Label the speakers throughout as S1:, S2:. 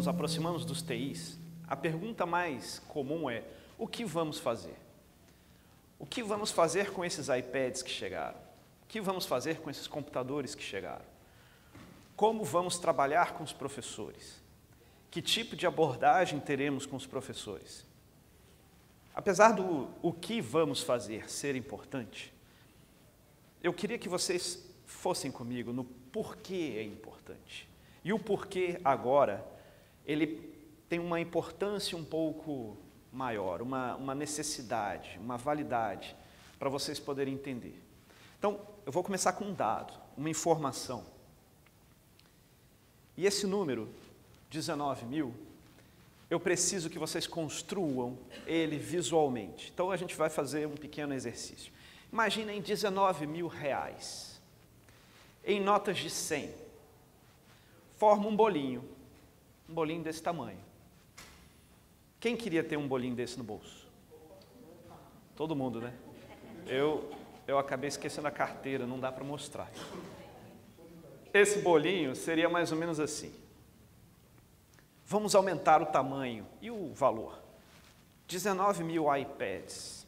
S1: nos aproximamos dos TIs, a pergunta mais comum é: o que vamos fazer? O que vamos fazer com esses iPads que chegaram? O que vamos fazer com esses computadores que chegaram? Como vamos trabalhar com os professores? Que tipo de abordagem teremos com os professores? Apesar do o que vamos fazer ser importante, eu queria que vocês fossem comigo no porquê é importante. E o porquê agora, ele tem uma importância um pouco maior, uma necessidade, uma validade, para vocês poderem entender. Então, eu vou começar com um dado, uma informação. E esse número, 19.000, eu preciso que vocês construam ele visualmente. Então, a gente vai fazer um pequeno exercício. Imaginem 19.000 reais, em notas de 100. Forma um bolinho desse tamanho. Quem queria ter um bolinho desse no bolso? Todo mundo, né? Eu acabei esquecendo a carteira, não dá para mostrar. Esse bolinho seria mais ou menos assim. Vamos aumentar o tamanho e o valor. 19.000 iPads.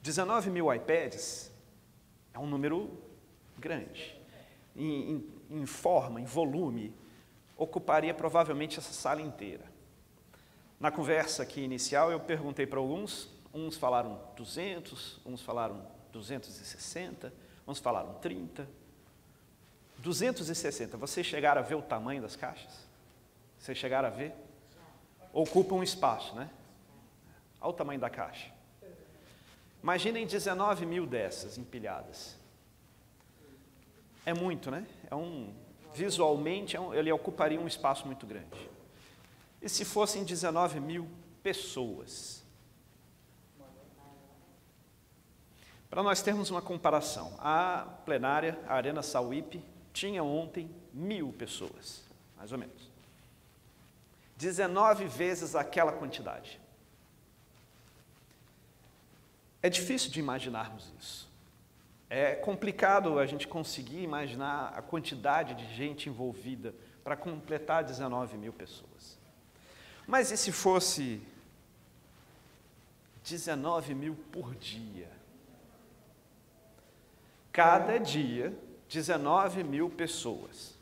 S1: 19.000 iPads é um número grande. Em forma, em volume, ocuparia provavelmente essa sala inteira. Na conversa aqui inicial, eu perguntei para alguns, uns falaram 200, uns falaram 260, uns falaram 30. 260, vocês chegaram a ver o tamanho das caixas? Vocês chegaram a ver? Ocupa um espaço, né? Olha o tamanho da caixa. Imaginem 19.000 dessas empilhadas. É muito, né? Visualmente, ele ocuparia um espaço muito grande. E se fossem 19.000 pessoas? Para nós termos uma comparação, a plenária, a Arena Sauípe, tinha ontem 1.000 pessoas, mais ou menos. 19 vezes aquela quantidade. É difícil de imaginarmos isso. É complicado a gente conseguir imaginar a quantidade de gente envolvida para completar 19.000 pessoas. Mas e se fosse 19.000 por dia? Cada dia, 19.000 pessoas.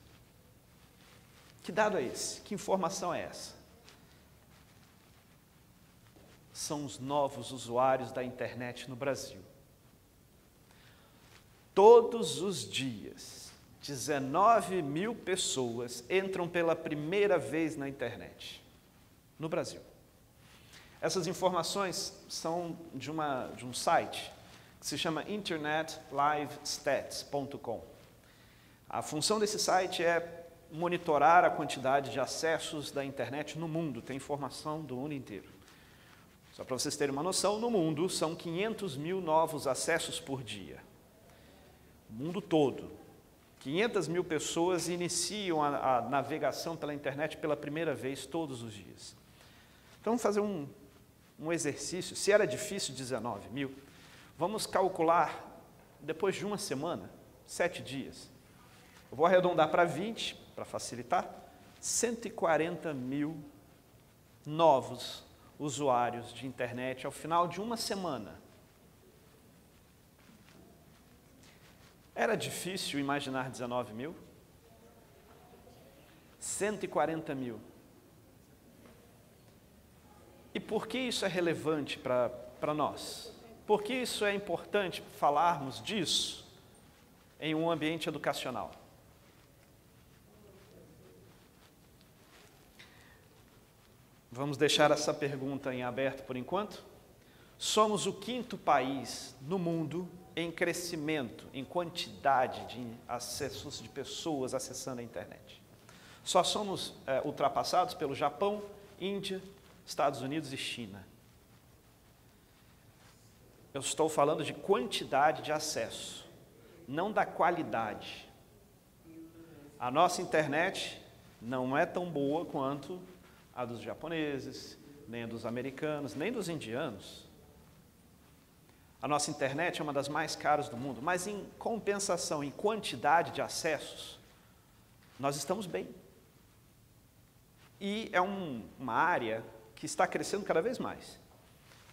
S1: Que dado é esse? Que informação é essa? São os novos usuários da internet no Brasil. Todos os dias, 19.000 pessoas entram pela primeira vez na internet, no Brasil. Essas informações são de um site que se chama internetlivestats.com. A função desse site é monitorar a quantidade de acessos da internet no mundo, tem informação do mundo inteiro. Só para vocês terem uma noção, no mundo são 500.000 novos acessos por dia. O mundo todo. 500.000 pessoas iniciam a navegação pela internet pela primeira vez todos os dias. Então, vamos fazer um exercício. Se era difícil 19.000, vamos calcular, depois de uma semana, 7 dias. Eu vou arredondar para 20, para facilitar, 140.000 novos usuários de internet ao final de uma semana. Era difícil imaginar 19.000? 140.000. E por que isso é relevante para nós? Por que isso é importante falarmos disso em um ambiente educacional? Vamos deixar essa pergunta em aberto por enquanto? Somos o 5º país no mundo em crescimento, em quantidade de acessos de pessoas acessando a internet. Só somos ultrapassados pelo Japão, Índia, Estados Unidos e China. Eu estou falando de quantidade de acesso, não da qualidade. A nossa internet não é tão boa quanto a dos japoneses, nem a dos americanos, nem dos indianos. A nossa internet é uma das mais caras do mundo, mas em compensação, em quantidade de acessos, nós estamos bem. E é uma área que está crescendo cada vez mais.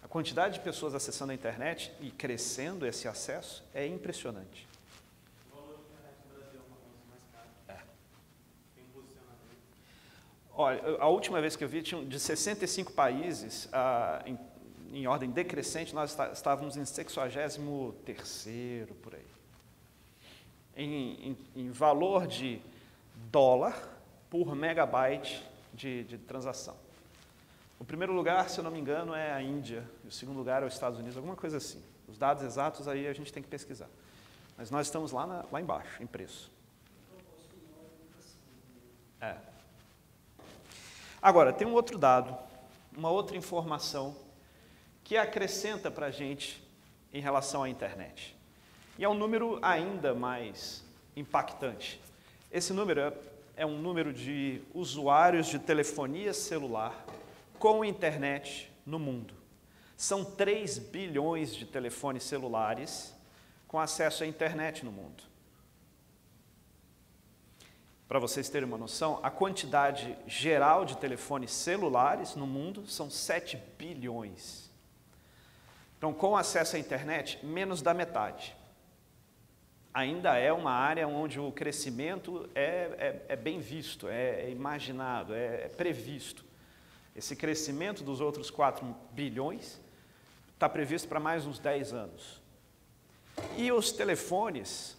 S1: A quantidade de pessoas acessando a internet e crescendo esse acesso é impressionante.
S2: O valor da internet no Brasil é uma coisa mais cara. Tem um posicionamento.
S1: Olha, a última vez que eu vi, tinha de 65 países, em ordem decrescente, nós estávamos em 63º, por aí. Em valor de dólar por megabyte de transação. O primeiro lugar, se eu não me engano, é a Índia, e o segundo lugar é os Estados Unidos, alguma coisa assim. Os dados exatos aí a gente tem que pesquisar. Mas nós estamos lá embaixo, em preço. É. Agora, tem um outro dado, uma outra informação que acrescenta para a gente em relação à internet. E é um número ainda mais impactante. Esse número é um número de usuários de telefonia celular com internet no mundo. São 3 bilhões de telefones celulares com acesso à internet no mundo. Para vocês terem uma noção, a quantidade geral de telefones celulares no mundo são 7 bilhões. Então, com acesso à internet, menos da metade. Ainda é uma área onde o crescimento é bem visto, é imaginado, é previsto. Esse crescimento dos outros 4 bilhões está previsto para mais uns 10 anos. E os telefones,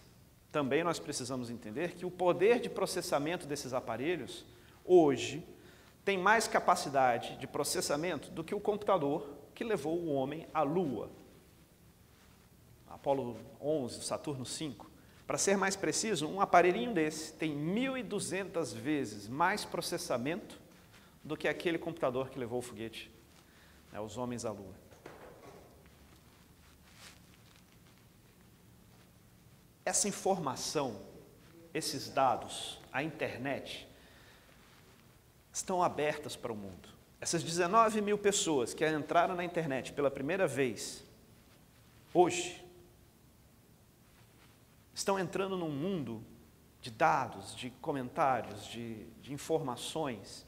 S1: também nós precisamos entender que o poder de processamento desses aparelhos, hoje, tem mais capacidade de processamento do que o computador que levou o homem à Lua. Apolo 11, Saturno 5. Para ser mais preciso, um aparelhinho desse tem 1.200 vezes mais processamento do que aquele computador que levou o foguete, os homens à Lua. Essa informação, esses dados, a internet, estão abertas para o mundo. Essas 19 mil pessoas que entraram na internet pela primeira vez, hoje, estão entrando num mundo de dados, de comentários, de informações.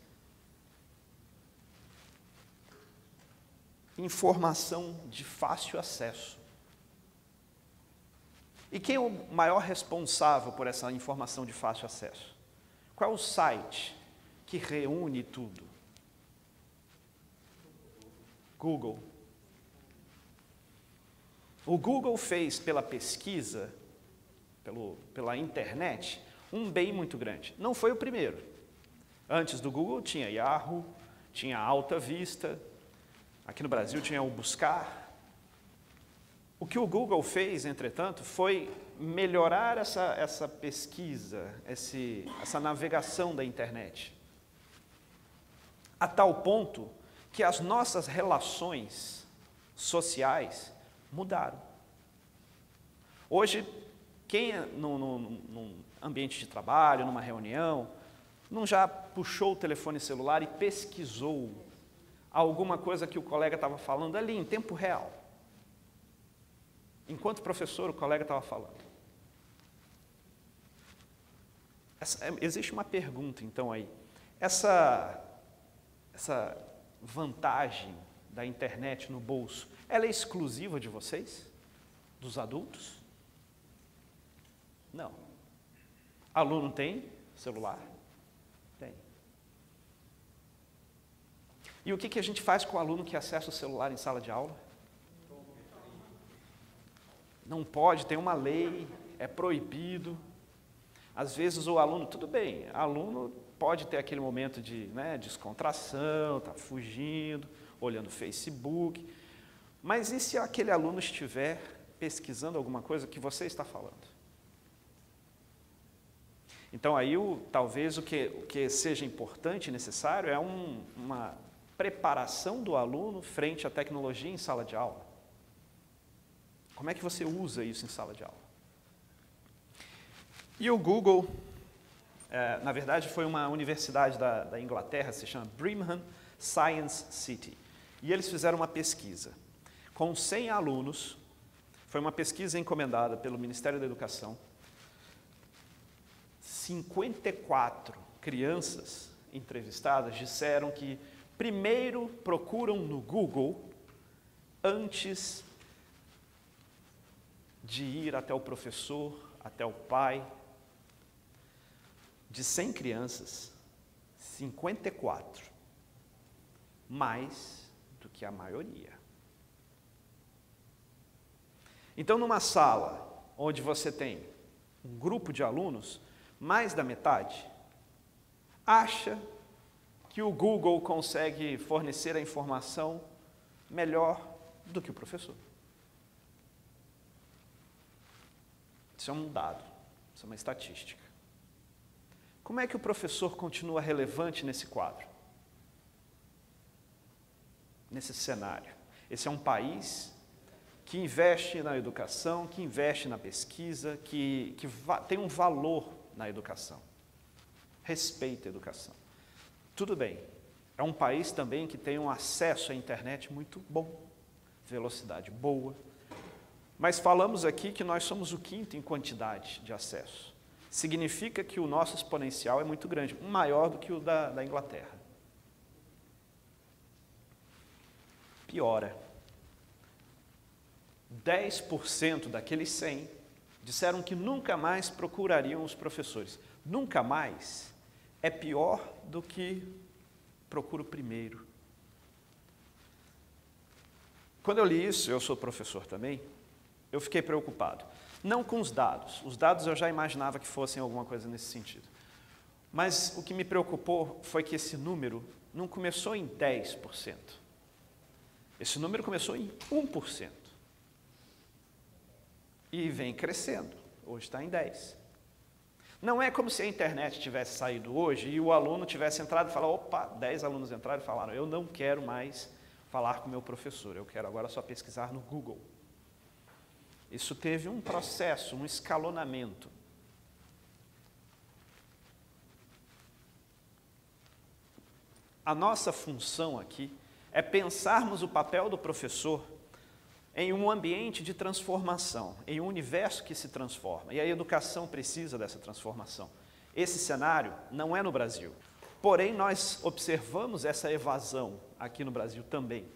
S1: Informação de fácil acesso. E quem é o maior responsável por essa informação de fácil acesso? Qual é o site que reúne tudo? Google. O Google fez pela pesquisa, pela internet, um bem muito grande. Não foi o primeiro. Antes do Google tinha Yahoo, tinha Alta Vista, aqui no Brasil tinha o Buscar. O que o Google fez, entretanto, foi melhorar essa pesquisa, essa navegação da internet, a tal ponto que as nossas relações sociais mudaram. Hoje, quem num ambiente de trabalho, numa reunião, não já puxou o telefone celular e pesquisou alguma coisa que o colega estava falando ali em tempo real? Enquanto professor, o colega estava falando. Existe uma pergunta, então, aí. Essa vantagem da internet no bolso, ela é exclusiva de vocês? Dos adultos? Não. Aluno tem celular? Tem. E o que a gente faz com o aluno que acessa o celular em sala de aula? Não pode, tem uma lei, é proibido. Às vezes o aluno, tudo bem, aluno pode ter aquele momento de descontração, está fugindo, olhando Facebook, mas e se aquele aluno estiver pesquisando alguma coisa que você está falando? Então aí talvez o que seja importante e necessário é uma preparação do aluno frente à tecnologia em sala de aula. Como é que você usa isso em sala de aula? E o Google, na verdade, foi uma universidade da Inglaterra, se chama Birmingham Science City. E eles fizeram uma pesquisa. Com 100 alunos, foi uma pesquisa encomendada pelo Ministério da Educação. 54 crianças entrevistadas disseram que primeiro procuram no Google antes de ir até o professor, até o pai. De 100 crianças, 54, mais do que a maioria. Então, numa sala onde você tem um grupo de alunos, mais da metade acha que o Google consegue fornecer a informação melhor do que o professor. Isso é um dado, isso é uma estatística. Como é que o professor continua relevante nesse quadro? Nesse cenário? Esse é um país que investe na educação, que investe na pesquisa, que tem um valor na educação. Respeita a educação. Tudo bem, é um país também que tem um acesso à internet muito bom, velocidade boa, mas falamos aqui que nós somos o quinto em quantidade de acesso. Significa que o nosso exponencial é muito grande, maior do que o da Inglaterra. Piora. 10% daqueles 100 disseram que nunca mais procurariam os professores. Nunca mais é pior do que procura o primeiro. Quando eu li isso, eu sou professor também, eu fiquei preocupado. Não com os dados eu já imaginava que fossem alguma coisa nesse sentido. Mas o que me preocupou foi que esse número não começou em 10%. Esse número começou em 1%. E vem crescendo, hoje está em 10%. Não é como se a internet tivesse saído hoje e o aluno tivesse entrado e falado, opa, 10 alunos entraram e falaram, eu não quero mais falar com o meu professor, eu quero agora só pesquisar no Google. Isso teve um processo, um escalonamento. A nossa função aqui é pensarmos o papel do professor em um ambiente de transformação, em um universo que se transforma. E a educação precisa dessa transformação. Esse cenário não é no Brasil. Porém, nós observamos essa evasão aqui no Brasil também.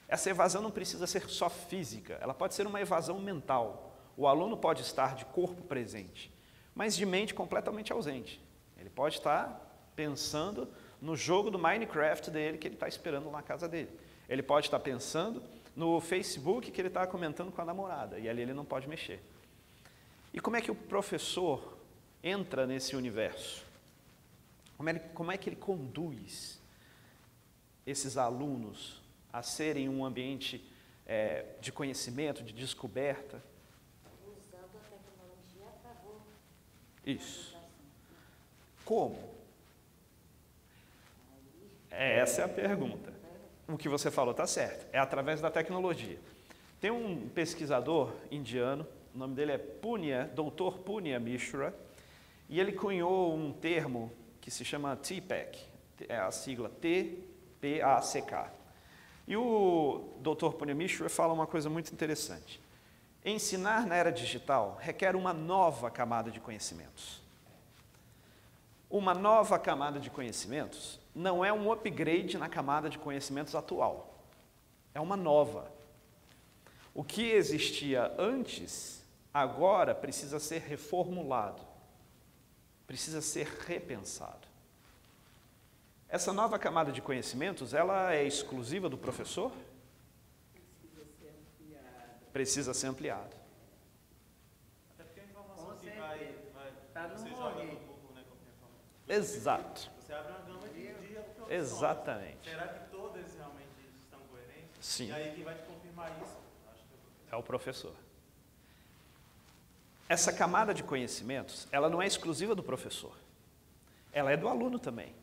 S1: Essa evasão não precisa ser só física, ela pode ser uma evasão mental. O aluno pode estar de corpo presente, mas de mente completamente ausente. Ele pode estar pensando no jogo do Minecraft dele, que ele está esperando na casa dele. Ele pode estar pensando no Facebook que ele está comentando com a namorada, e ali ele não pode mexer. E como é que o professor entra nesse universo? Como é que ele conduz esses alunos a serem um ambiente de conhecimento, de descoberta?
S3: Usando a tecnologia a favor.
S1: Isso. Como? Essa é a pergunta. O que você falou está certo, é através da tecnologia. Tem um pesquisador indiano, o nome dele é Dr. Punya Mishra, e ele cunhou um termo que se chama TPACK, é a sigla T-P-A-C-K. E o Dr. Punya Mishra fala uma coisa muito interessante. Ensinar na era digital requer uma nova camada de conhecimentos. Uma nova camada de conhecimentos não é um upgrade na camada de conhecimentos atual. É uma nova. O que existia antes, agora precisa ser reformulado. Precisa ser repensado. Essa nova camada de conhecimentos, ela é exclusiva do professor?
S3: Precisa ser ampliada.
S1: Precisa ser ampliada.
S2: Até porque a informação
S3: Com
S2: que
S3: certeza. Pra não
S2: você joga
S3: morrer.
S2: no Google, né, qualquer informação.
S1: Exato.
S2: Você abre uma gama de opções.
S1: Exatamente.
S2: Será que todas realmente estão coerentes?
S1: Sim.
S2: E aí quem vai te confirmar isso? Acho que
S1: É o professor. Essa camada de conhecimentos, ela não é exclusiva do professor. Ela é do aluno também.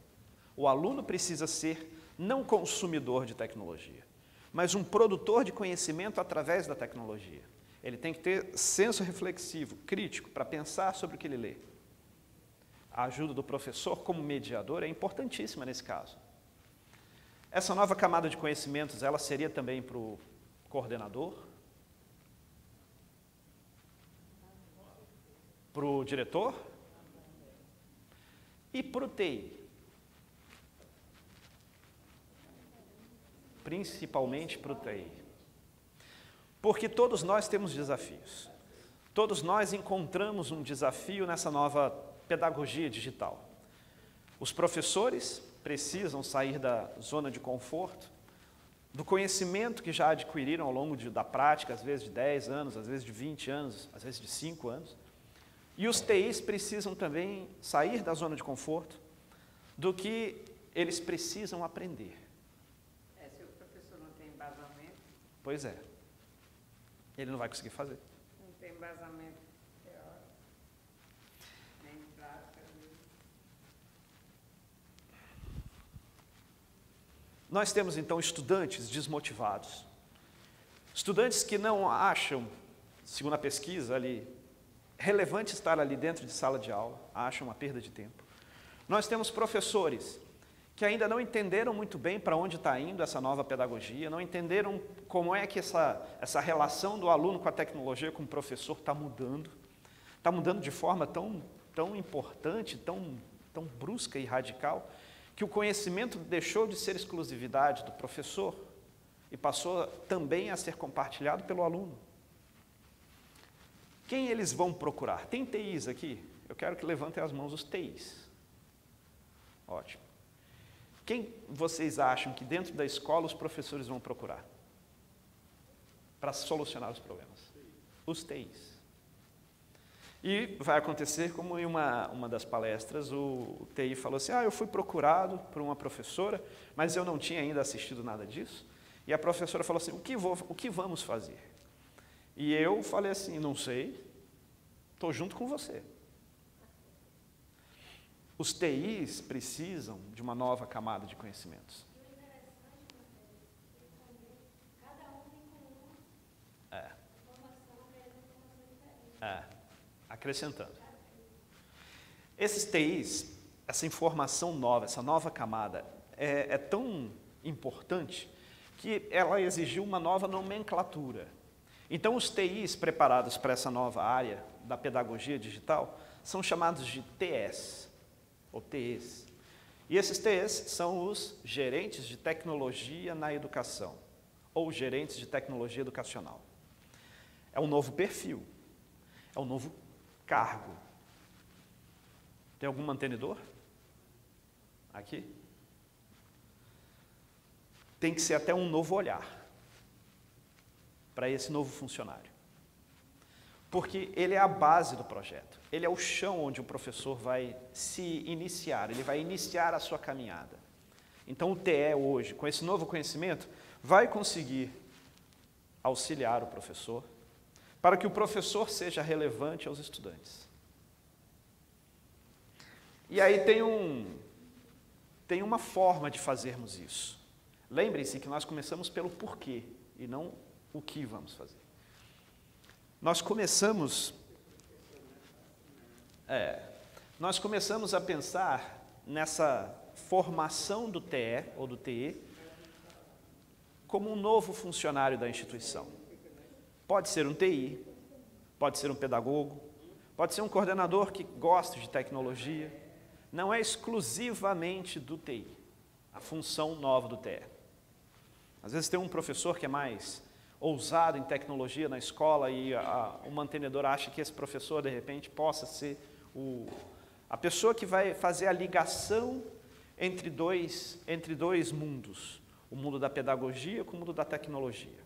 S1: O aluno precisa ser não consumidor de tecnologia, mas um produtor de conhecimento através da tecnologia. Ele tem que ter senso reflexivo, crítico, para pensar sobre o que ele lê. A ajuda do professor como mediador é importantíssima nesse caso. Essa nova camada de conhecimentos, ela seria também para o coordenador, para o diretor e para o TI. principalmente para o TI. Porque todos nós temos desafios. Todos nós encontramos um desafio nessa nova pedagogia digital. Os professores precisam sair da zona de conforto, do conhecimento que já adquiriram ao longo da prática, às vezes de 10 anos, às vezes de 20 anos, às vezes de 5 anos. E os TIs precisam também sair da zona de conforto do que eles precisam aprender.
S3: Se o professor não tem embasamento.
S1: Pois é. Ele não vai conseguir fazer.
S3: Não tem embasamento teórico, nem prática.
S1: Nós temos, então, estudantes desmotivados. Estudantes que não acham, segundo a pesquisa ali, relevante estar ali dentro de sala de aula, acham uma perda de tempo. Nós temos professores que ainda não entenderam muito bem para onde está indo essa nova pedagogia, não entenderam como é que essa relação do aluno com a tecnologia, com o professor, está mudando de forma tão importante, tão brusca e radical, que o conhecimento deixou de ser exclusividade do professor e passou também a ser compartilhado pelo aluno. Quem eles vão procurar? Tem TIs aqui? Eu quero que levantem as mãos os TIs. Ótimo. Quem vocês acham que dentro da escola os professores vão procurar para solucionar os problemas? Os TIs. E vai acontecer como em uma das palestras, o TI falou assim, eu fui procurado por uma professora, mas eu não tinha ainda assistido nada disso. E a professora falou assim, o que vamos fazer? E eu falei assim, não sei, estou junto com você. Os TIs precisam de uma nova camada de conhecimentos. Acrescentando. Esses TIs, essa informação nova, essa nova camada, é tão importante que ela exigiu uma nova nomenclatura. Então, os TIs preparados para essa nova área da pedagogia digital são chamados de TS, ou TEs. E esses TEs são os gerentes de tecnologia na educação, ou gerentes de tecnologia educacional. É um novo perfil, é um novo cargo. Tem algum mantenedor? Aqui? Tem que ser até um novo olhar para esse novo funcionário. Porque ele é a base do projeto, ele é o chão onde o professor vai se iniciar, ele vai iniciar a sua caminhada. Então o TE hoje, com esse novo conhecimento, vai conseguir auxiliar o professor, para que o professor seja relevante aos estudantes. E aí tem uma forma de fazermos isso. Lembrem-se que nós começamos pelo porquê e não o que vamos fazer. Nós começamos a pensar nessa formação do TE ou do TE como um novo funcionário da instituição. Pode ser um TI, pode ser um pedagogo, pode ser um coordenador que gosta de tecnologia. Não é exclusivamente do TI, a função nova do TE. Às vezes tem um professor que é mais ousado em tecnologia na escola e o mantenedor acha que esse professor, de repente, possa ser a pessoa que vai fazer a ligação entre dois mundos, o mundo da pedagogia com o mundo da tecnologia.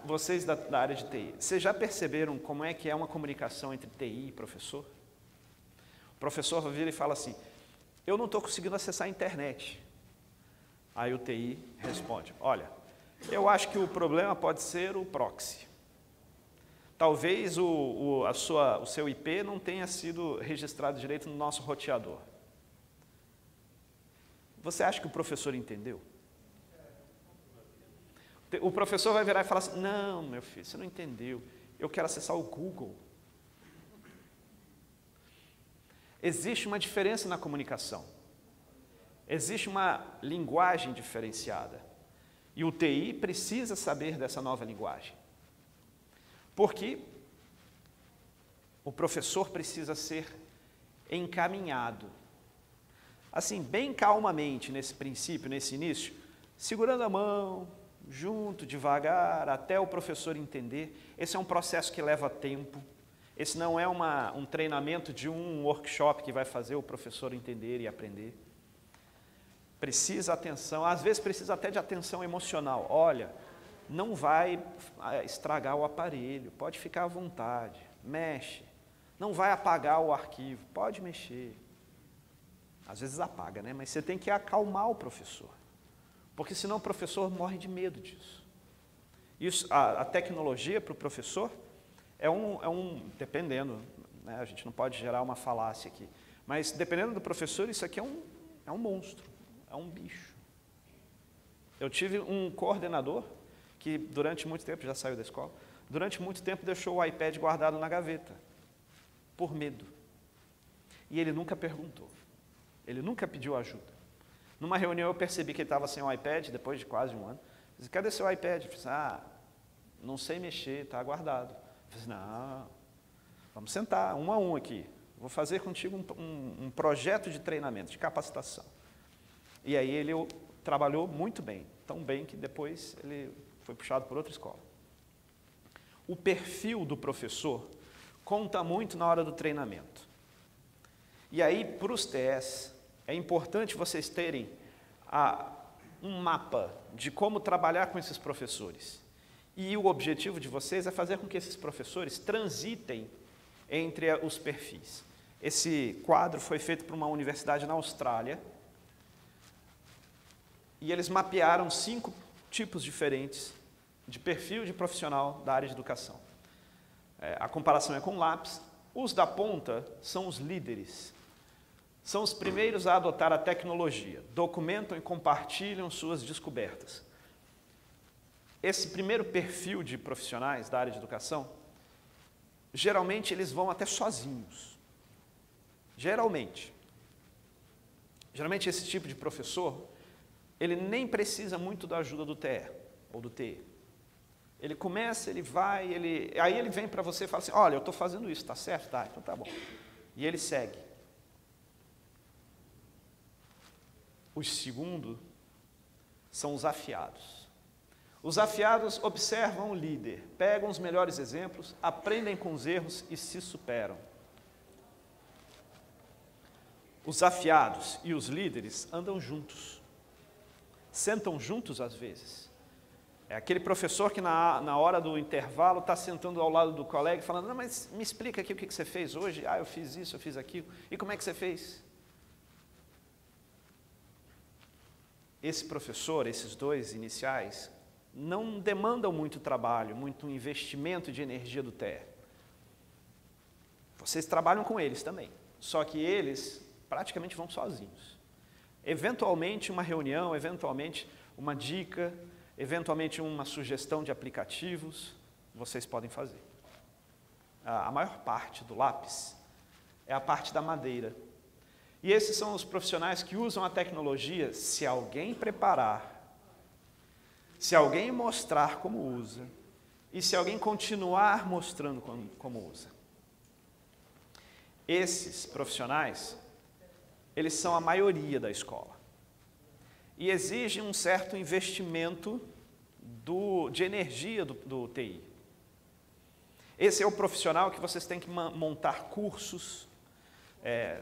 S1: Vocês da área de TI, vocês já perceberam como é que é uma comunicação entre TI e professor? O professor vira e fala assim, eu não estou conseguindo acessar a internet. Aí o TI responde, olha, eu acho que o problema pode ser o proxy. Talvez o seu IP não tenha sido registrado direito no nosso roteador. Você acha que o professor entendeu? O professor vai virar e falar assim, não, meu filho, você não entendeu, eu quero acessar o Google. Existe uma diferença na comunicação, existe uma linguagem diferenciada, e o TI precisa saber dessa nova linguagem, porque o professor precisa ser encaminhado. assim, bem calmamente nesse princípio, nesse início, segurando a mão, junto, devagar, até o professor entender. Esse é um processo que leva tempo. Esse não é um treinamento de um workshop que vai fazer o professor entender e aprender. Precisa atenção, às vezes precisa até de atenção emocional. Olha, não vai estragar o aparelho, pode ficar à vontade, mexe. Não vai apagar o arquivo, pode mexer. Às vezes apaga, né? Mas você tem que acalmar o professor, porque senão o professor morre de medo disso. Isso, a tecnologia para o professor dependendo, né? A gente não pode gerar uma falácia aqui, mas dependendo do professor, isso aqui é um monstro, é um bicho. Eu tive um coordenador que durante muito tempo, já saiu da escola, durante muito tempo deixou o iPad guardado na gaveta, por medo. E ele nunca perguntou, ele nunca pediu ajuda. Numa reunião eu percebi que ele estava sem o iPad, depois de quase um ano. Eu disse, cadê seu iPad? Eu disse, não sei mexer, está guardado. Eu disse, não, vamos sentar, um a um aqui. Vou fazer contigo um projeto de treinamento, de capacitação. E aí ele trabalhou muito bem, tão bem que depois ele foi puxado por outra escola. O perfil do professor conta muito na hora do treinamento. E aí, para os TS, é importante vocês terem um mapa de como trabalhar com esses professores. E o objetivo de vocês é fazer com que esses professores transitem entre os perfis. Esse quadro foi feito por uma universidade na Austrália, e eles mapearam 5 tipos diferentes de perfil de profissional da área de educação. A comparação é com o lápis. Os da ponta são os líderes. São os primeiros a adotar a tecnologia, documentam e compartilham suas descobertas. Esse primeiro perfil de profissionais da área de educação, geralmente eles vão até sozinhos. Geralmente esse tipo de professor, ele nem precisa muito da ajuda do TE ou do TE. Ele começa, ele vai, aí ele vem para você e fala assim, olha, eu estou fazendo isso, está certo? Tá, então tá bom. E ele segue. Os segundos são os afiados. Os afiados observam o líder, pegam os melhores exemplos, aprendem com os erros e se superam. Os afiados e os líderes andam juntos, sentam juntos às vezes. É aquele professor que na hora do intervalo está sentando ao lado do colega e falando, não, mas me explica aqui o que você fez hoje. Eu fiz isso, eu fiz aquilo. E como é que você fez? Esse professor, esses dois iniciais, não demandam muito trabalho, muito investimento de energia do TE. Vocês trabalham com eles também, só que eles praticamente vão sozinhos. Eventualmente uma reunião, eventualmente uma dica, eventualmente uma sugestão de aplicativos, vocês podem fazer. A maior parte do lápis é a parte da madeira. E esses são os profissionais que usam a tecnologia se alguém preparar, se alguém mostrar como usa e se alguém continuar mostrando como usa. Esses profissionais, eles são a maioria da escola e exigem um certo investimento de energia do TI. Esse é o profissional que vocês têm que montar cursos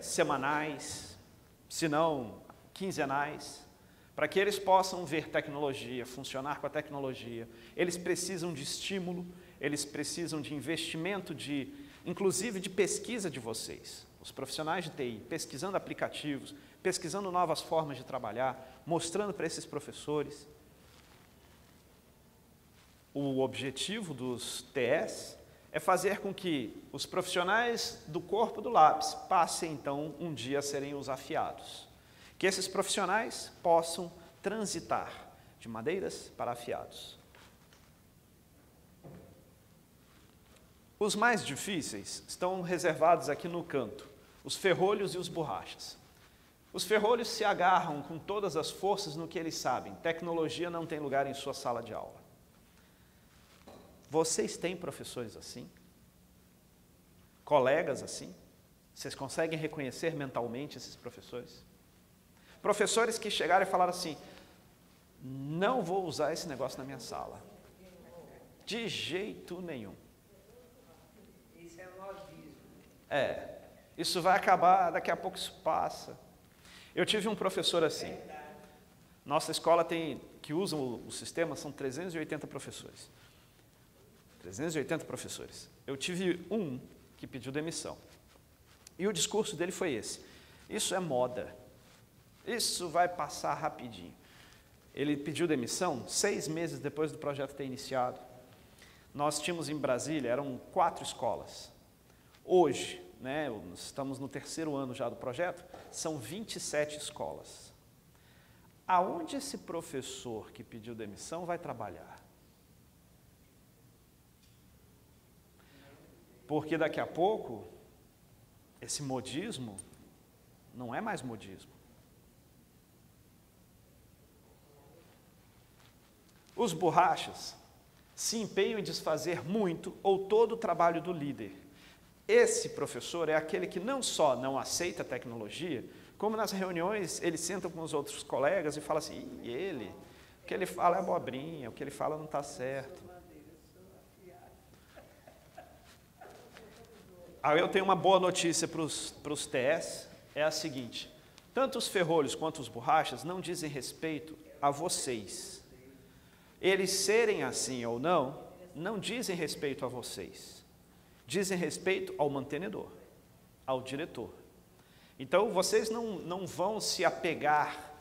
S1: semanais, se não quinzenais, para que eles possam ver tecnologia, funcionar com a tecnologia. Eles precisam de estímulo, eles precisam de investimento, inclusive de pesquisa de vocês. Os profissionais de TI, pesquisando aplicativos, pesquisando novas formas de trabalhar, mostrando para esses professores. O objetivo dos TS é fazer com que os profissionais do corpo do lápis passem, então, um dia a serem os afiados. Que esses profissionais possam transitar de madeiras para afiados. Os mais difíceis estão reservados aqui no canto, os ferrolhos e os borrachas. Os ferrolhos se agarram com todas as forças no que eles sabem. Tecnologia não tem lugar em sua sala de aula. Vocês têm professores assim? Colegas assim? Vocês conseguem reconhecer mentalmente esses professores? Professores que chegaram e falaram assim, não vou usar esse negócio na minha sala. De jeito nenhum.
S3: Isso é modismo.
S1: Isso vai acabar, daqui a pouco isso passa. Eu tive um professor assim. Nossa escola que usam o sistema, são 380 professores. 380 professores. Eu tive um que pediu demissão. E o discurso dele foi esse. Isso é moda. Isso vai passar rapidinho. Ele pediu demissão 6 meses depois do projeto ter iniciado. Nós tínhamos em Brasília, eram 4 escolas. Hoje, né, estamos no 3º ano já do projeto, são 27 escolas. Aonde esse professor que pediu demissão vai trabalhar? Porque daqui a pouco, esse modismo não é mais modismo. Os borrachas se empenham em desfazer muito ou todo o trabalho do líder. Esse professor é aquele que não só não aceita a tecnologia, como nas reuniões ele senta com os outros colegas e fala assim, o que ele fala é abobrinha, o que ele fala não está certo. Aí eu tenho uma boa notícia para os TS, é a seguinte, tanto os ferrolhos quanto os borrachas não dizem respeito a vocês. Eles serem assim ou não, não dizem respeito a vocês. Dizem respeito ao mantenedor, ao diretor. Então, vocês não vão se apegar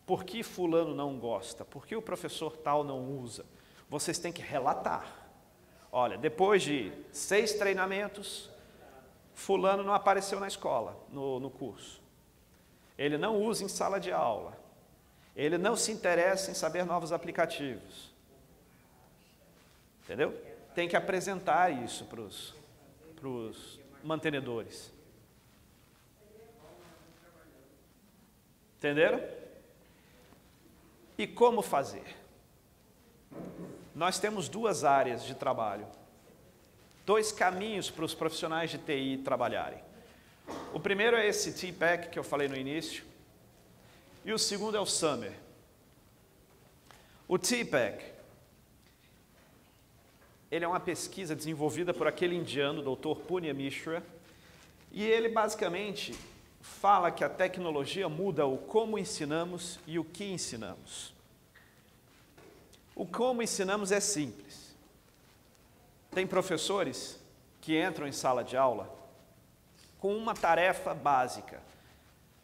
S1: por que fulano não gosta, por que o professor tal não usa. Vocês têm que relatar. Olha, depois de 6 treinamentos, fulano não apareceu na escola, no curso. Ele não usa em sala de aula. Ele não se interessa em saber novos aplicativos. Entendeu? Tem que apresentar isso para os mantenedores. Entenderam? E como fazer? Nós temos 2 áreas de trabalho. 2 caminhos para os profissionais de TI trabalharem. O primeiro é esse TPACK que eu falei no início. E o segundo é o Summer. O TPACK, ele é uma pesquisa desenvolvida por aquele indiano, Dr. Punya Mishra, e ele basicamente fala que a tecnologia muda o como ensinamos e o que ensinamos. O como ensinamos é simples. Tem professores que entram em sala de aula com uma tarefa básica,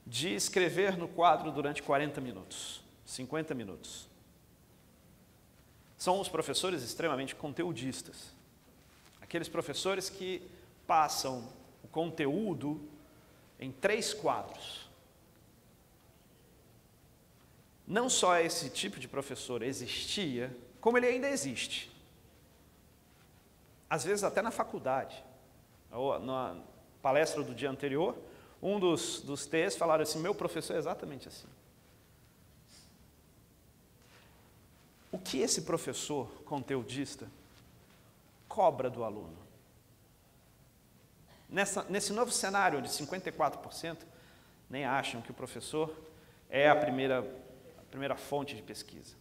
S1: de escrever no quadro durante 40 minutos, 50 minutos. São os professores extremamente conteudistas. Aqueles professores que passam o conteúdo em 3 quadros. Não só esse tipo de professor existia, como ele ainda existe. Às vezes até na faculdade. Ou na palestra do dia anterior, um dos T's falaram assim, meu professor é exatamente assim. O que esse professor conteudista cobra do aluno? Nesse novo cenário onde 54% nem acham que o professor é a primeira fonte de pesquisa.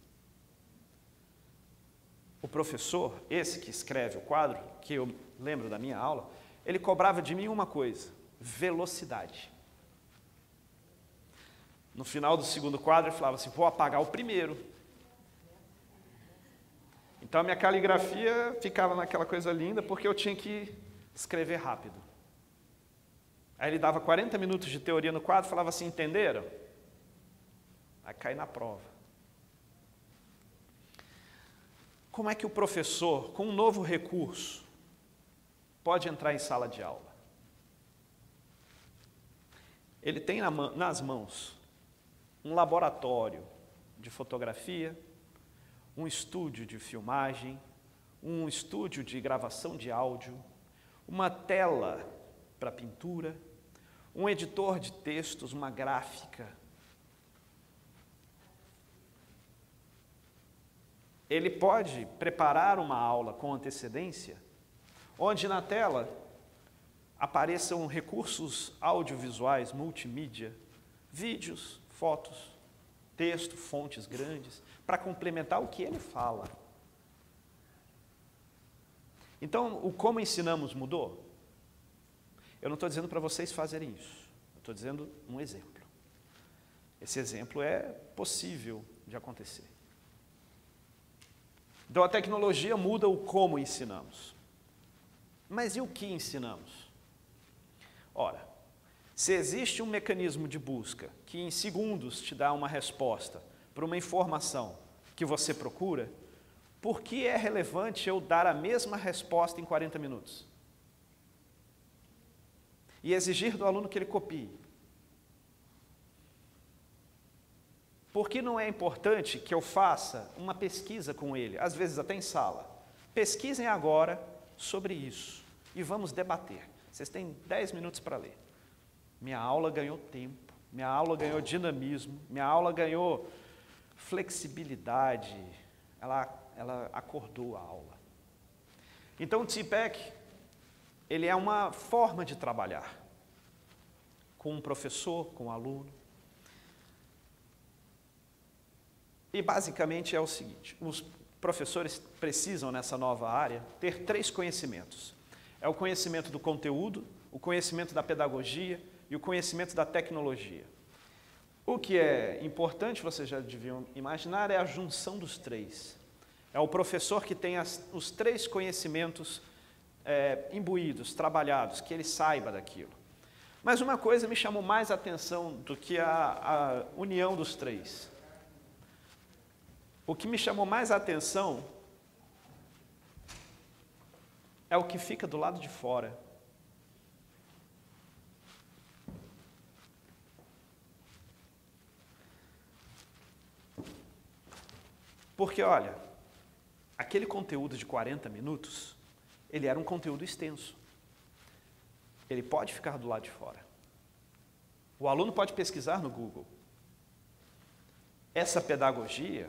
S1: O professor, esse que escreve o quadro, que eu lembro da minha aula, ele cobrava de mim uma coisa, velocidade. No final do 2º quadro, ele falava assim, vou apagar o primeiro. Então, a minha caligrafia ficava naquela coisa linda, porque eu tinha que escrever rápido. Aí ele dava 40 minutos de teoria no quadro, falava assim, entenderam? Aí cai na prova. Como é que o professor, com um novo recurso, pode entrar em sala de aula? Ele tem nas mãos um laboratório de fotografia, um estúdio de filmagem, um estúdio de gravação de áudio, uma tela para pintura, um editor de textos, uma gráfica. Ele pode preparar uma aula com antecedência, onde na tela apareçam recursos audiovisuais, multimídia, vídeos, fotos, texto, fontes grandes, para complementar o que ele fala. Então, o como ensinamos mudou? Eu não estou dizendo para vocês fazerem isso, eu estou dizendo um exemplo. Esse exemplo é possível de acontecer. Então, a tecnologia muda o como ensinamos. Mas e o que ensinamos? Ora, se existe um mecanismo de busca que em segundos te dá uma resposta para uma informação que você procura, por que é relevante eu dar a mesma resposta em 40 minutos? E exigir do aluno que ele copie? Por que não é importante que eu faça uma pesquisa com ele, às vezes até em sala? Pesquisem agora sobre isso e vamos debater. Vocês têm 10 minutos para ler. Minha aula ganhou tempo, minha aula ganhou dinamismo, minha aula ganhou flexibilidade, ela acordou a aula. Então o TPEC, ele é uma forma de trabalhar com um professor, com um aluno. E basicamente é o seguinte, os professores precisam nessa nova área ter 3 conhecimentos. É o conhecimento do conteúdo, o conhecimento da pedagogia e o conhecimento da tecnologia. O que é importante, vocês já deviam imaginar, é a junção dos 3. É o professor que tem os 3 conhecimentos imbuídos, trabalhados, que ele saiba daquilo. Mas uma coisa me chamou mais atenção do que a união dos 3. O que me chamou mais atenção é o que fica do lado de fora. Porque, olha, aquele conteúdo de 40 minutos, ele era um conteúdo extenso. Ele pode ficar do lado de fora. O aluno pode pesquisar no Google. Essa pedagogia,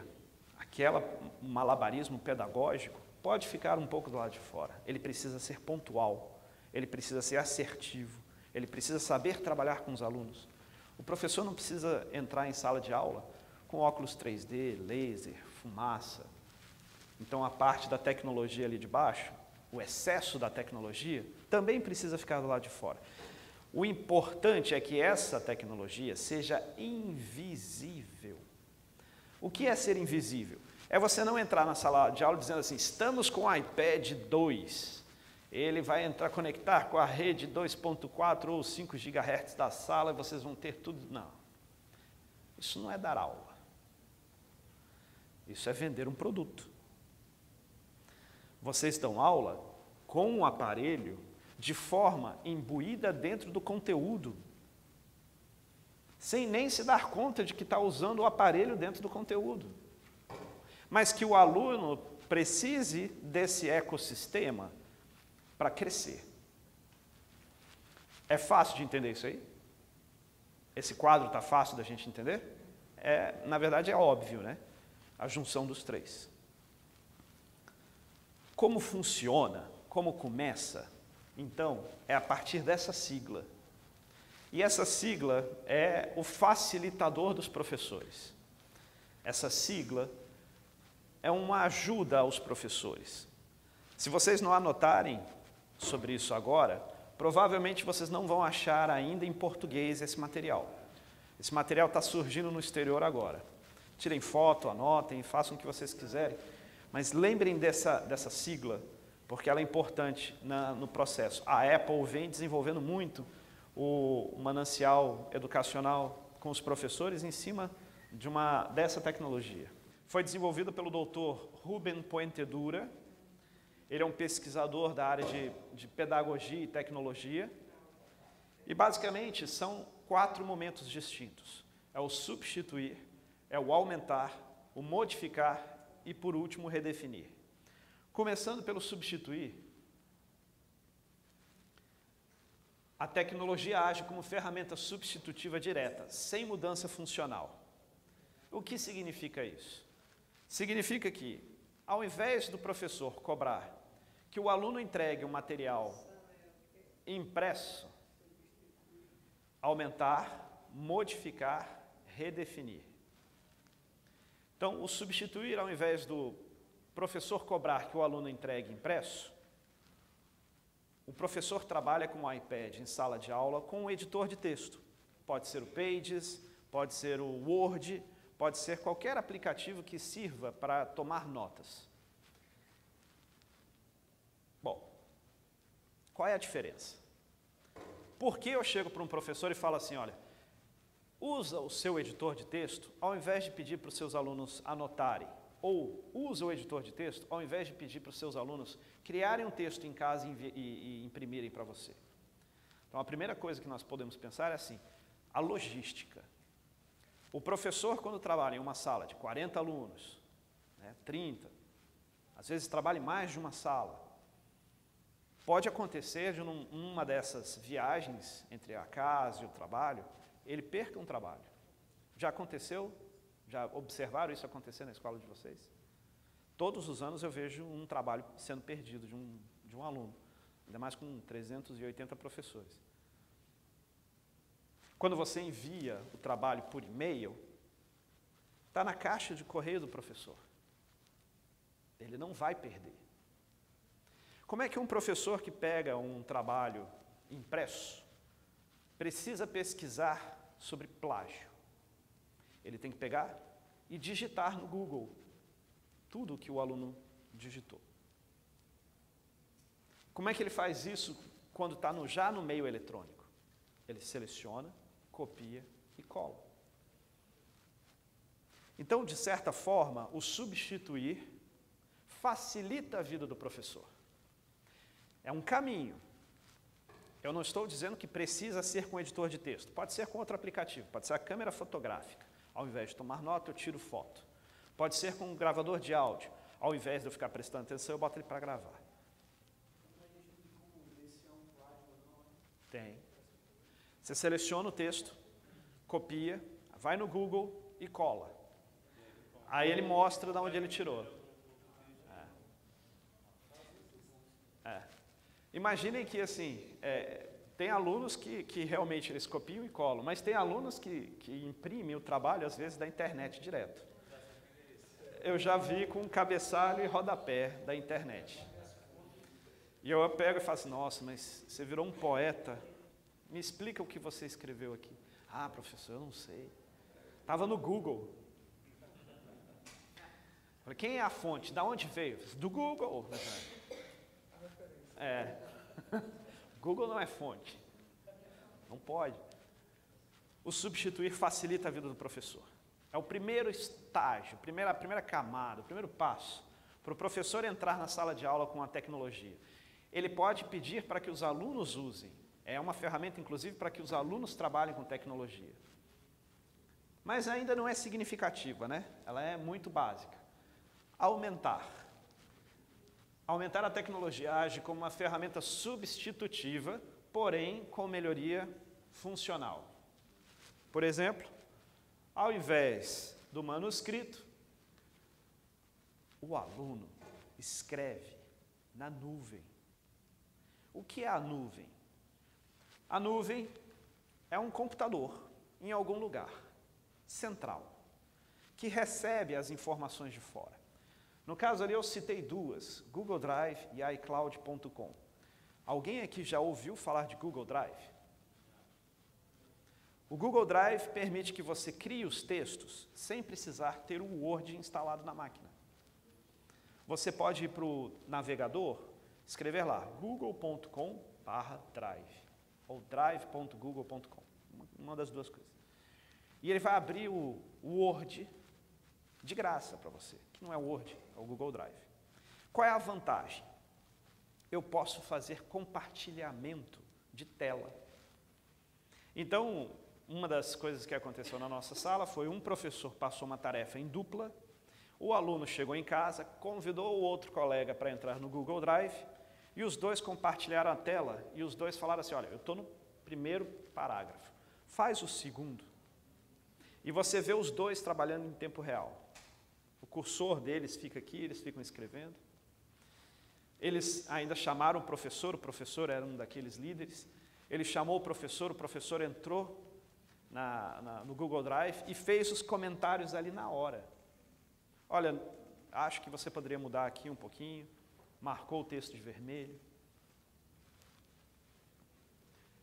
S1: aquele malabarismo pedagógico, pode ficar um pouco do lado de fora. Ele precisa ser pontual, ele precisa ser assertivo, ele precisa saber trabalhar com os alunos. O professor não precisa entrar em sala de aula com óculos 3D, laser, fumaça. Então, a parte da tecnologia ali de baixo, o excesso da tecnologia, também precisa ficar do lado de fora. O importante é que essa tecnologia seja invisível. O que é ser invisível? É você não entrar na sala de aula dizendo assim, estamos com o iPad 2, ele vai conectar com a rede 2.4 ou 5 GHz da sala e vocês vão ter tudo. Não, isso não é dar aula. Isso é vender um produto. Vocês dão aula com um aparelho de forma imbuída dentro do conteúdo, sem nem se dar conta de que está usando o aparelho dentro do conteúdo. Mas que o aluno precise desse ecossistema para crescer. É fácil de entender isso aí? Esse quadro está fácil da gente entender? Na verdade é óbvio, né? A junção dos 3. Como funciona, como começa, então, é a partir dessa sigla. E essa sigla é o facilitador dos professores. Essa sigla é uma ajuda aos professores. Se vocês não anotarem sobre isso agora, provavelmente vocês não vão achar ainda em português esse material. Esse material está surgindo no exterior agora. Tirem foto, anotem, façam o que vocês quiserem, mas lembrem dessa sigla, porque ela é importante no processo. A Apple vem desenvolvendo muito o manancial educacional com os professores em cima dessa tecnologia. Foi desenvolvido pelo Dr. Ruben Puentedura. Ele é um pesquisador da área de pedagogia e tecnologia. E, basicamente, são 4 momentos distintos. É o substituir, é o aumentar, o modificar e, por último, o redefinir. Começando pelo substituir, a tecnologia age como ferramenta substitutiva direta, sem mudança funcional. O que significa isso? Significa que, ao invés do professor cobrar que o aluno entregue um material impresso, aumentar, modificar, redefinir. Então, o substituir, ao invés do professor cobrar que o aluno entregue impresso, o professor trabalha com o iPad em sala de aula com um editor de texto. Pode ser o Pages, pode ser o Word, pode ser qualquer aplicativo que sirva para tomar notas. Bom, qual é a diferença? Por que eu chego para um professor e falo assim, olha, usa o seu editor de texto ao invés de pedir para os seus alunos anotarem, ou usa o editor de texto ao invés de pedir para os seus alunos criarem um texto em casa e imprimirem para você. Então, a primeira coisa que nós podemos pensar é assim, a logística. O professor, quando trabalha em uma sala de 40 alunos, 30, às vezes trabalha em mais de uma sala, pode acontecer de numa dessas viagens entre a casa e o trabalho, ele perca um trabalho. Já aconteceu? Já observaram isso acontecer na escola de vocês? Todos os anos eu vejo um trabalho sendo perdido de um aluno, ainda mais com 380 professores. Quando você envia o trabalho por e-mail, está na caixa de correio do professor. Ele não vai perder. Como é que um professor que pega um trabalho impresso precisa pesquisar sobre plágio? Ele tem que pegar e digitar no Google tudo o que o aluno digitou. Como é que ele faz isso quando está já no meio eletrônico? Ele seleciona, copia e cola. Então, de certa forma, o substituir facilita a vida do professor. É um caminho. Eu não estou dizendo que precisa ser com editor de texto. Pode ser com outro aplicativo, pode ser a câmera fotográfica. Ao invés de tomar nota, eu tiro foto. Pode ser com um gravador de áudio. Ao invés de eu ficar prestando atenção, eu boto ele para gravar. Tem. Você seleciona o texto, copia, vai no Google e cola. Aí ele mostra de onde ele tirou. Imaginem que, assim, tem alunos que realmente eles copiam e colam, mas tem alunos que imprimem o trabalho, às vezes, da internet direto. Eu já vi com cabeçalho e rodapé da internet. E eu pego e falo assim, nossa, mas você virou um poeta, me explica o que você escreveu aqui. Ah, professor, eu não sei. Estava no Google. Falei, quem é a fonte? Da onde veio? Do Google. Google não é fonte. Não pode. O substituir facilita a vida do professor. É o primeiro estágio, a primeira camada, o primeiro passo para o professor entrar na sala de aula com a tecnologia. Ele pode pedir para que os alunos usem. É uma ferramenta, inclusive, para que os alunos trabalhem com tecnologia. Mas ainda não é significativa, né? Ela é muito básica. Aumentar. Aumentar a tecnologia age como uma ferramenta substitutiva, porém com melhoria funcional. Por exemplo, ao invés do manuscrito, o aluno escreve na nuvem. O que é a nuvem? A nuvem é um computador em algum lugar, central, que recebe as informações de fora. No caso ali eu citei duas, Google Drive e iCloud.com. Alguém aqui já ouviu falar de Google Drive? O Google Drive permite que você crie os textos sem precisar ter o Word instalado na máquina. Você pode ir para o navegador, escrever lá google.com/drive ou drive.google.com, uma das duas coisas. E ele vai abrir o Word de graça para você, que não é o Word, é o Google Drive. Qual é a vantagem? Eu posso fazer compartilhamento de tela. Então, uma das coisas que aconteceu na nossa sala foi um professor passou uma tarefa em dupla, o aluno chegou em casa, convidou o outro colega para entrar no Google Drive e os dois compartilharam a tela e os dois falaram assim, olha, eu estou no primeiro parágrafo, faz o segundo. E você vê os dois trabalhando em tempo real. O cursor deles fica aqui, eles ficam escrevendo. Eles ainda chamaram o professor era um daqueles líderes. Ele chamou o professor entrou, no Google Drive e fez os comentários ali na hora. Olha, acho que você poderia mudar aqui um pouquinho, marcou o texto de vermelho.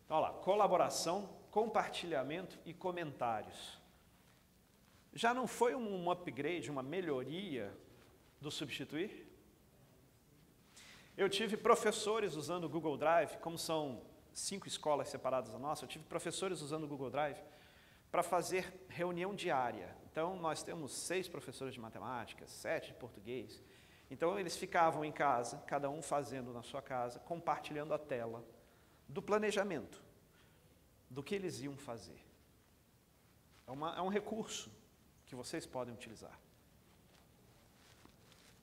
S1: Olha lá, colaboração, compartilhamento e comentários. Já não foi um upgrade, uma melhoria do substituir? Eu tive professores usando o Google Drive, como são 5 escolas separadas da nossa, eu tive professores usando o Google Drive para fazer reunião diária. Então, nós temos 6 professores de matemática, 7 de português. Então, eles ficavam em casa, cada um fazendo na sua casa, compartilhando a tela do planejamento, do que eles iam fazer. É um recurso que vocês podem utilizar.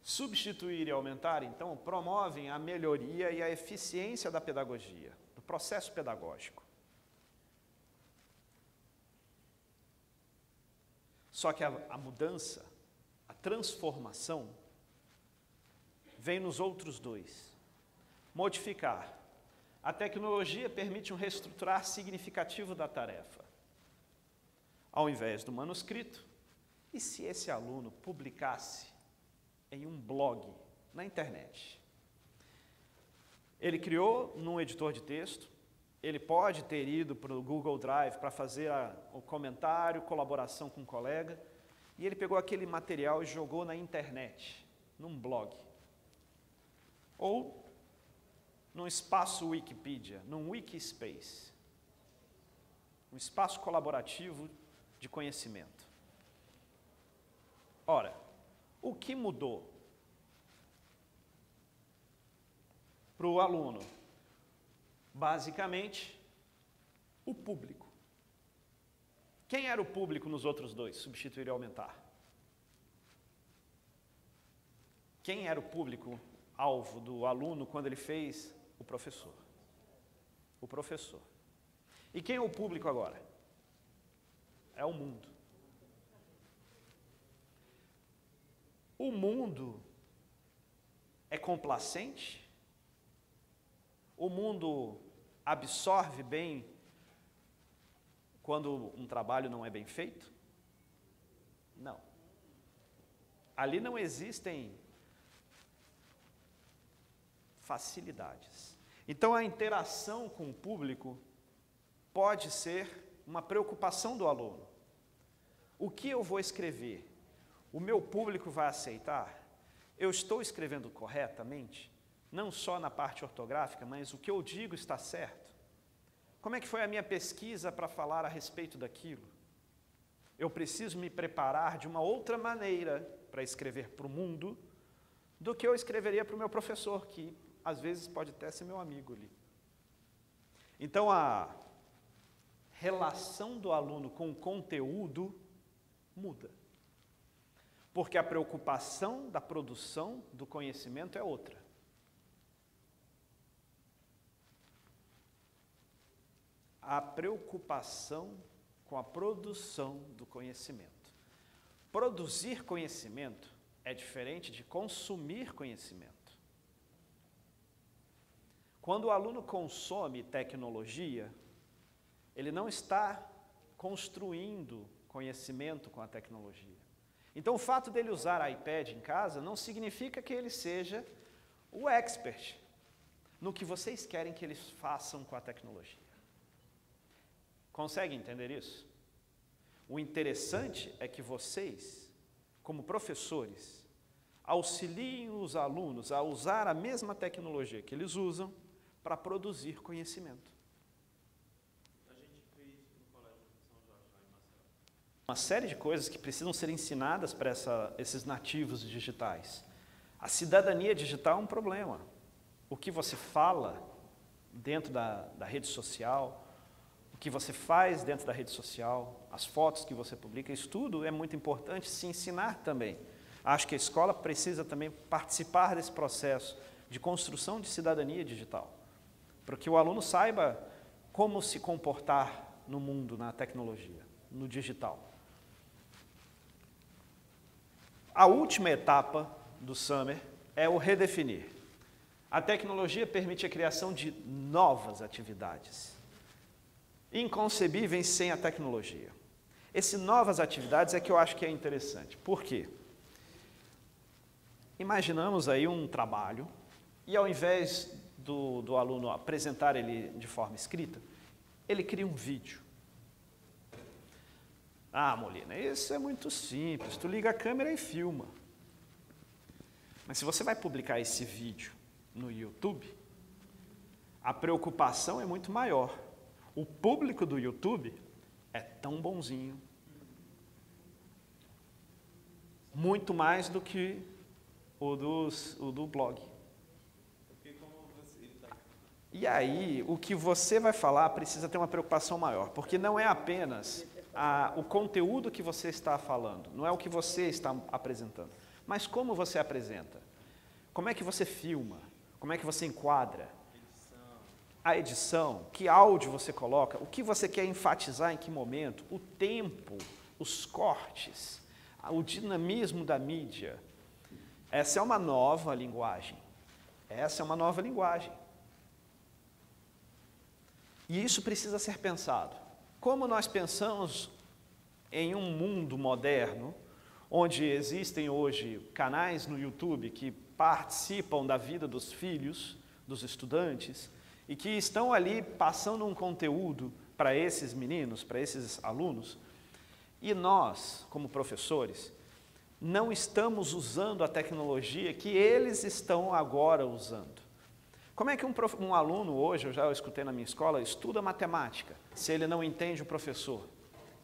S1: Substituir e aumentar, então, promovem a melhoria e a eficiência da pedagogia, do processo pedagógico. Só que a mudança, a transformação, vem nos outros dois. Modificar. A tecnologia permite um reestruturar significativo da tarefa. Ao invés do manuscrito, e se esse aluno publicasse em um blog na internet? Ele criou num editor de texto, ele pode ter ido para o Google Drive para fazer o comentário, colaboração com um colega, e ele pegou aquele material e jogou na internet, num blog. Ou num espaço Wikipedia, num Wikispace, um espaço colaborativo de conhecimento. Ora, o que mudou para o aluno? Basicamente, o público. Quem era o público nos outros dois, substituir e aumentar? Quem era o público-alvo do aluno quando ele fez o professor? O professor. E quem é o público agora? É o mundo. O mundo é complacente? O mundo absorve bem quando um trabalho não é bem feito? Não. Ali não existem facilidades. Então, a interação com o público pode ser uma preocupação do aluno. O que eu vou escrever? O meu público vai aceitar? Eu estou escrevendo corretamente? Não só na parte ortográfica, mas o que eu digo está certo? Como é que foi a minha pesquisa para falar a respeito daquilo? Eu preciso me preparar de uma outra maneira para escrever para o mundo do que eu escreveria para o meu professor, que às vezes pode até ser meu amigo ali. Então, a relação do aluno com o conteúdo muda. Porque a preocupação da produção do conhecimento é outra. A preocupação com a produção do conhecimento. Produzir conhecimento é diferente de consumir conhecimento. Quando o aluno consome tecnologia, ele não está construindo conhecimento com a tecnologia. Então, o fato dele usar iPad em casa não significa que ele seja o expert no que vocês querem que eles façam com a tecnologia. Conseguem entender isso? O interessante é que vocês, como professores, auxiliem os alunos a usar a mesma tecnologia que eles usam para produzir conhecimento.
S2: A gente fez isso no colégio de São Jorge, lá em Maceió.
S1: Uma série de coisas que precisam ser ensinadas para esses nativos digitais. A cidadania digital é um problema. O que você fala dentro da rede social, o que você faz dentro da rede social, as fotos que você publica, isso tudo é muito importante se ensinar também. Acho que a escola precisa também participar desse processo de construção de cidadania digital, para que o aluno saiba como se comportar no mundo, na tecnologia, no digital. A última etapa do Summer é o redefinir. A tecnologia permite a criação de novas atividades. inconcebíveis sem a tecnologia. Esse novas atividades é que eu acho que é interessante. Por quê? Imaginamos aí um trabalho e ao invés do aluno apresentar ele de forma escrita, ele cria um vídeo. Ah, Molina, isso é muito simples, tu liga a câmera e filma. Mas se você vai publicar esse vídeo no YouTube, a preocupação é muito maior. O público do YouTube é tão bonzinho, muito mais do que o do blog. E aí, o que você vai falar precisa ter uma preocupação maior, porque não é apenas o conteúdo que você está falando, não é o que você está apresentando, mas como você apresenta, como é que você filma, como é que você enquadra, a edição, que áudio você coloca, o que você quer enfatizar em que momento, o tempo, os cortes, o dinamismo da mídia. Essa é uma nova linguagem. Essa é uma nova linguagem. E isso precisa ser pensado. Como nós pensamos em um mundo moderno, onde existem hoje canais no YouTube que participam da vida dos filhos, dos estudantes, e que estão ali passando um conteúdo para esses meninos, para esses alunos, e nós, como professores, não estamos usando a tecnologia que eles estão agora usando. Como é que um aluno hoje, eu já escutei na minha escola, estuda matemática, se ele não entende o professor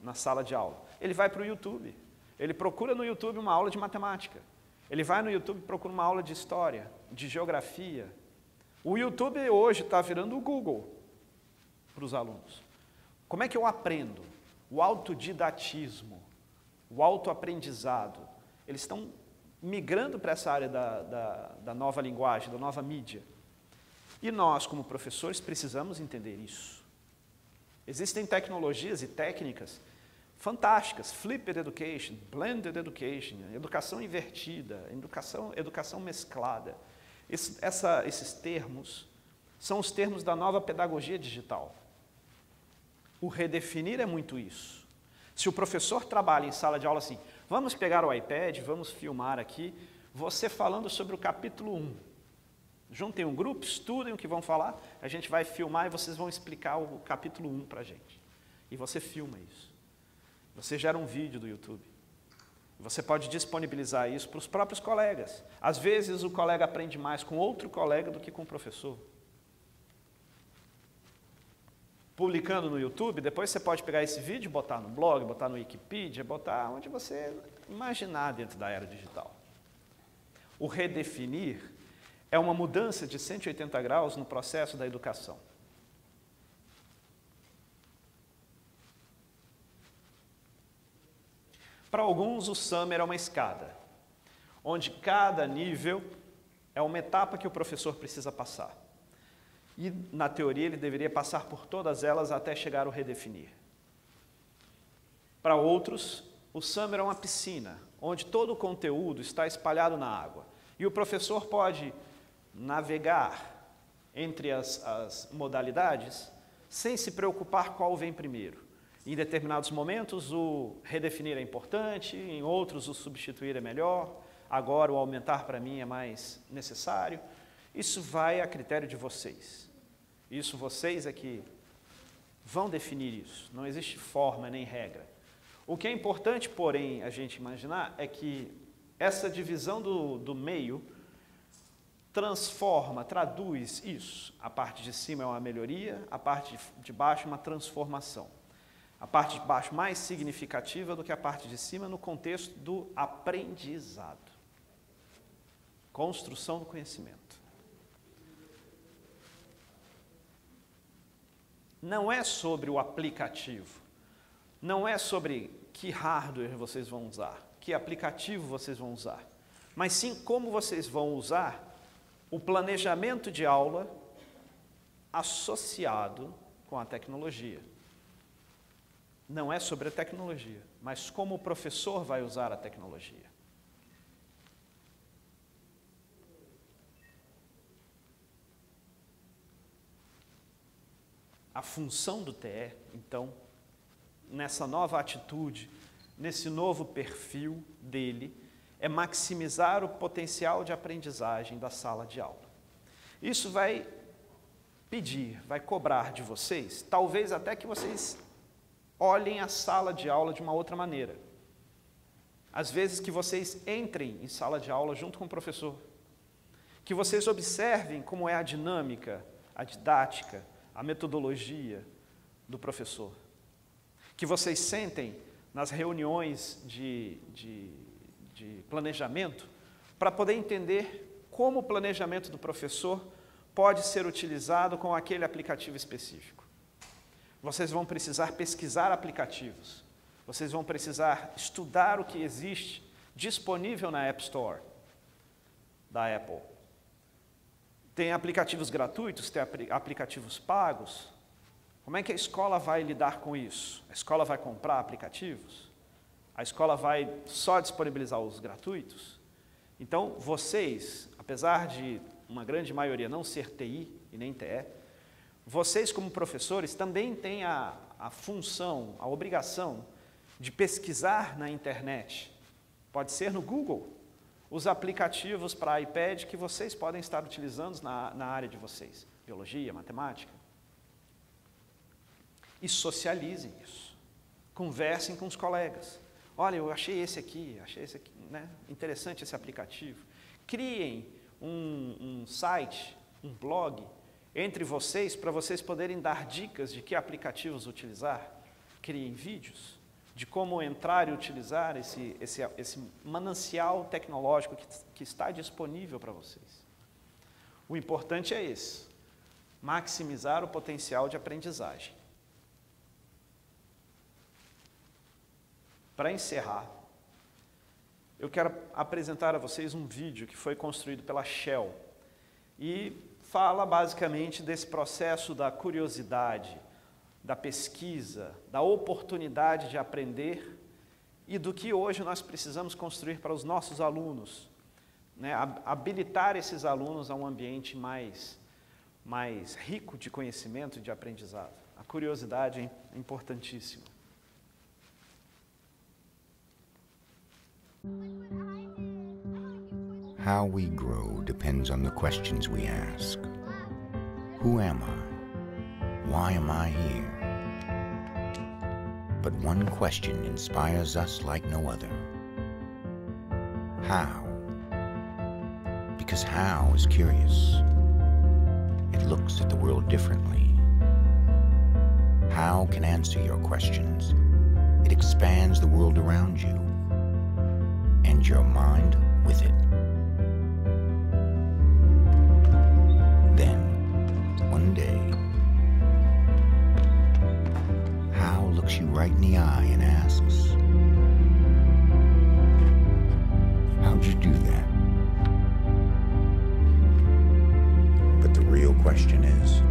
S1: na sala de aula? Ele vai para o YouTube, ele procura no YouTube uma aula de matemática, ele vai no YouTube e procura uma aula de história, de geografia. O YouTube hoje está virando o Google para os alunos. Como é que eu aprendo? O autodidatismo, o autoaprendizado, eles estão migrando para essa área da nova linguagem, da nova mídia. E nós, como professores, precisamos entender isso. Existem tecnologias e técnicas fantásticas, Flipped Education, Blended Education, educação invertida, educação mesclada. Esses termos são os termos da nova pedagogia digital. O redefinir é muito isso. Se o professor trabalha em sala de aula assim, vamos pegar o iPad, vamos filmar aqui, você falando sobre o capítulo 1. Juntem um grupo, estudem o que vão falar, a gente vai filmar e vocês vão explicar o capítulo 1 para a gente. E você filma isso. Você gera um vídeo do YouTube. Você pode disponibilizar isso para os próprios colegas. Às vezes o colega aprende mais com outro colega do que com o professor. Publicando no YouTube, depois você pode pegar esse vídeo, botar no blog, botar no Wikipedia, botar onde você imaginar dentro da era digital. O redefinir é uma mudança de 180 graus no processo da educação. Para alguns, o Summer é uma escada, onde cada nível é uma etapa que o professor precisa passar. E, na teoria, ele deveria passar por todas elas até chegar ao redefinir. Para outros, o Summer é uma piscina, onde todo o conteúdo está espalhado na água. E o professor pode navegar entre as modalidades sem se preocupar qual vem primeiro. Em determinados momentos, o redefinir é importante, em outros, o substituir é melhor, agora o aumentar para mim é mais necessário. Isso vai a critério de vocês. Isso vocês é que vão definir isso. Não existe forma nem regra. O que é importante, porém, a gente imaginar é que essa divisão do meio transforma, traduz isso. A parte de cima é uma melhoria, a parte de baixo é uma transformação. A parte de baixo mais significativa do que a parte de cima no contexto do aprendizado. Construção do conhecimento. Não é sobre o aplicativo, não é sobre que hardware vocês vão usar, que aplicativo vocês vão usar, mas sim como vocês vão usar o planejamento de aula associado com a tecnologia. Não é sobre a tecnologia, mas como o professor vai usar a tecnologia. A função do TE, então, nessa nova atitude, nesse novo perfil dele, é maximizar o potencial de aprendizagem da sala de aula. Isso vai pedir, vai cobrar de vocês, talvez até que vocês olhem a sala de aula de uma outra maneira. Às vezes que vocês entrem em sala de aula junto com o professor, que vocês observem como é a dinâmica, a didática, a metodologia do professor, que vocês sentem nas reuniões de planejamento para poder entender como o planejamento do professor pode ser utilizado com aquele aplicativo específico. Vocês vão precisar pesquisar aplicativos, vocês vão precisar estudar o que existe disponível na App Store da Apple. Tem aplicativos gratuitos, tem aplicativos pagos. Como é que a escola vai lidar com isso? A escola vai comprar aplicativos? A escola vai só disponibilizar os gratuitos? Então, vocês, apesar de uma grande maioria não ser TI e nem TE, vocês como professores também têm a função, a obrigação de pesquisar na internet, pode ser no Google, os aplicativos para iPad que vocês podem estar utilizando na área de vocês, biologia, matemática. E socializem isso, conversem com os colegas. Olha, eu achei esse aqui, né? Interessante esse aplicativo. Criem um site, um blog entre vocês para vocês poderem dar dicas de que aplicativos utilizar. Criem vídeos de como entrar e utilizar esse manancial tecnológico que está disponível para vocês. O importante é esse, maximizar o potencial de aprendizagem. Para encerrar, eu quero apresentar a vocês um vídeo que foi construído pela Shell e fala basicamente desse processo da curiosidade, da pesquisa, da oportunidade de aprender e do que hoje nós precisamos construir para os nossos alunos, né? Habilitar esses alunos a um ambiente mais rico de conhecimento e de aprendizado. A curiosidade é importantíssima.
S4: How we grow depends on the questions we ask. Who am I? Why am I here? But one question inspires us like no other. How? Because how is curious. It looks at the world differently. How can answer your questions. It expands the world around you, and your mind with it. Then, one day, How looks you right in the eye and asks, how'd you do that? But the real question is,